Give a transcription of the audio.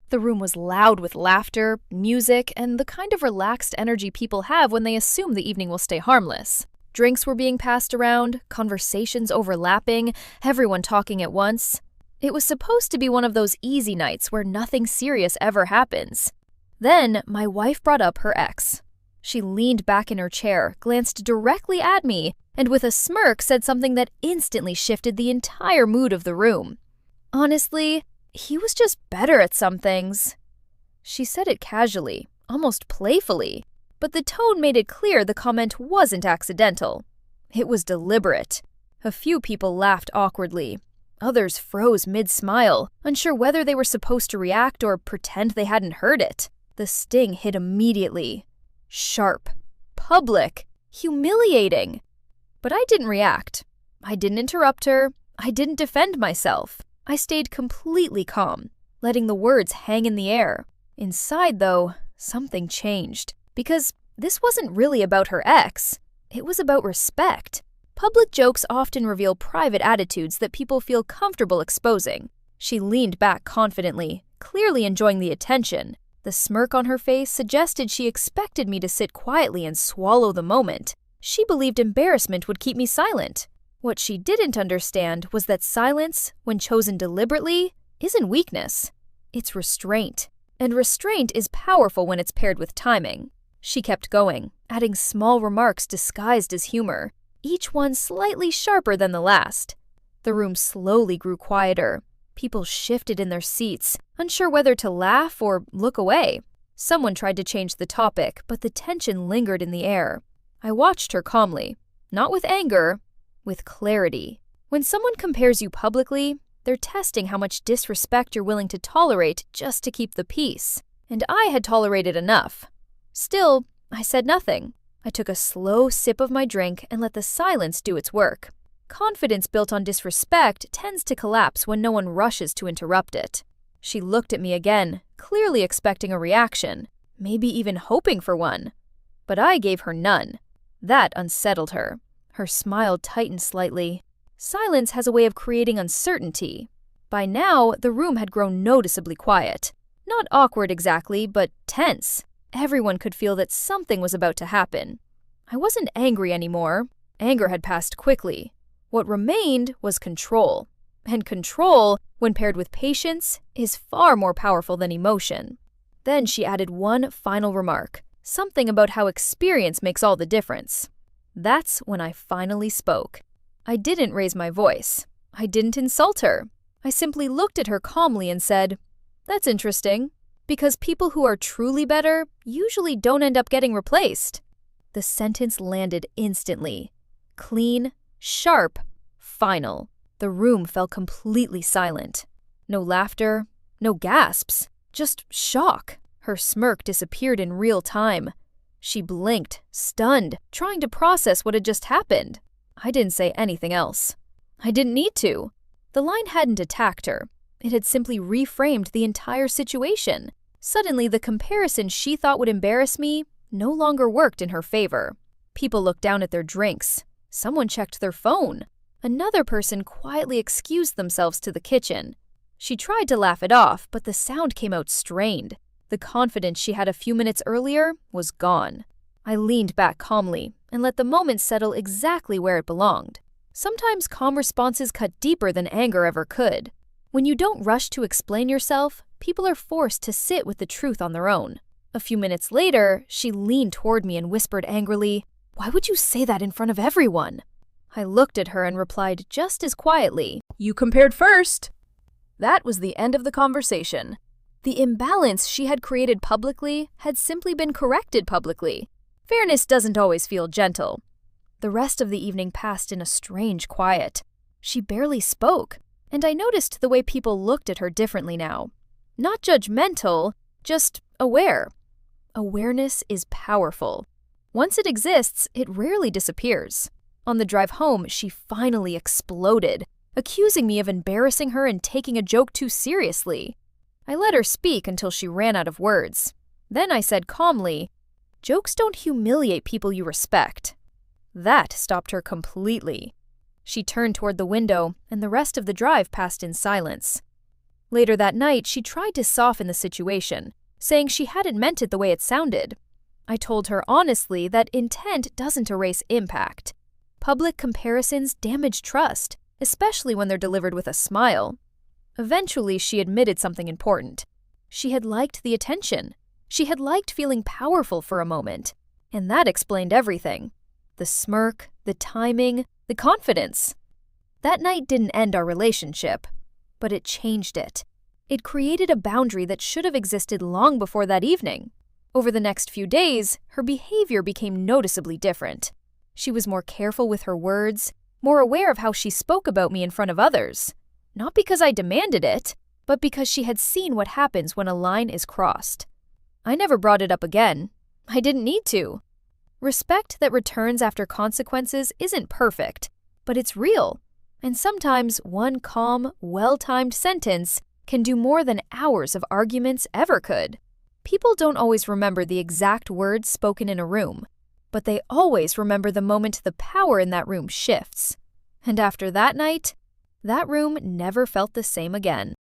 The room was loud with laughter, music, and the kind of relaxed energy people have when they assume the evening will stay harmless. Drinks were being passed around, conversations overlapping, everyone talking at once. It was supposed to be one of those easy nights where nothing serious ever happens. Then, my wife brought up her ex. She leaned back in her chair, glanced directly at me, and with a smirk said something that instantly shifted the entire mood of the room. Honestly, he was just better at some things. She said it casually, almost playfully, but the tone made it clear the comment wasn't accidental. It was deliberate. A few people laughed awkwardly. Others froze mid-smile, unsure whether they were supposed to react or pretend they hadn't heard it. The sting hit immediately. Sharp. Public. Humiliating. But I didn't react. I didn't interrupt her. I didn't defend myself. I stayed completely calm, letting the words hang in the air. Inside, though, something changed. Because this wasn't really about her ex. It was about respect. Public jokes often reveal private attitudes that people feel comfortable exposing. She leaned back confidently, clearly enjoying the attention. The smirk on her face suggested she expected me to sit quietly and swallow the moment. She believed embarrassment would keep me silent. What she didn't understand was that silence, when chosen deliberately, isn't weakness. It's restraint. And restraint is powerful when it's paired with timing. She kept going, adding small remarks disguised as humor, each one slightly sharper than the last. The room slowly grew quieter. People shifted in their seats, unsure whether to laugh or look away. Someone tried to change the topic, but the tension lingered in the air. I watched her calmly, not with anger, with clarity. When someone compares you publicly, they're testing how much disrespect you're willing to tolerate just to keep the peace. And I had tolerated enough. Still, I said nothing. I took a slow sip of my drink and let the silence do its work. Confidence built on disrespect tends to collapse when no one rushes to interrupt it. She looked at me again, clearly expecting a reaction, maybe even hoping for one. But I gave her none. That unsettled her. Her smile tightened slightly. Silence has a way of creating uncertainty. By now, the room had grown noticeably quiet. Not awkward exactly, but tense. Everyone could feel that something was about to happen. I wasn't angry anymore. Anger had passed quickly. What remained was control. And control, when paired with patience, is far more powerful than emotion. Then she added one final remark, something about how experience makes all the difference. That's when I finally spoke. I didn't raise my voice. I didn't insult her. I simply looked at her calmly and said, "That's interesting. Because people who are truly better usually don't end up getting replaced." The sentence landed instantly. Clean, sharp, final. The room fell completely silent. No laughter, no gasps, just shock. Her smirk disappeared in real time. She blinked, stunned, trying to process what had just happened. I didn't say anything else. I didn't need to. The line hadn't attacked her. It had simply reframed the entire situation. Suddenly, the comparison she thought would embarrass me no longer worked in her favor. People looked down at their drinks. Someone checked their phone. Another person quietly excused themselves to the kitchen. She tried to laugh it off, but the sound came out strained. The confidence she had a few minutes earlier was gone. I leaned back calmly and let the moment settle exactly where it belonged. Sometimes calm responses cut deeper than anger ever could. When you don't rush to explain yourself, people are forced to sit with the truth on their own. A few minutes later, she leaned toward me and whispered angrily, "Why would you say that in front of everyone?" I looked at her and replied just as quietly, "You compared first." That was the end of the conversation. The imbalance she had created publicly had simply been corrected publicly. Fairness doesn't always feel gentle. The rest of the evening passed in a strange quiet. She barely spoke, and I noticed the way people looked at her differently now. Not judgmental, just aware. Awareness is powerful. Once it exists, it rarely disappears. On the drive home, she finally exploded, accusing me of embarrassing her and taking a joke too seriously. I let her speak until she ran out of words. Then I said calmly, "Jokes don't humiliate people you respect." That stopped her completely. She turned toward the window, and the rest of the drive passed in silence. Later that night, she tried to soften the situation, saying she hadn't meant it the way it sounded. I told her honestly that intent doesn't erase impact. Public comparisons damage trust, especially when they're delivered with a smile. Eventually, she admitted something important. She had liked the attention. She had liked feeling powerful for a moment. And that explained everything. The smirk, the timing, the confidence. That night didn't end our relationship, but it changed it. It created a boundary that should have existed long before that evening. Over the next few days, her behavior became noticeably different. She was more careful with her words, more aware of how she spoke about me in front of others. Not because I demanded it, but because she had seen what happens when a line is crossed. I never brought it up again. I didn't need to. Respect that returns after consequences isn't perfect, but it's real. And sometimes one calm, well-timed sentence can do more than hours of arguments ever could. People don't always remember the exact words spoken in a room, but they always remember the moment the power in that room shifts. And after that night, that room never felt the same again.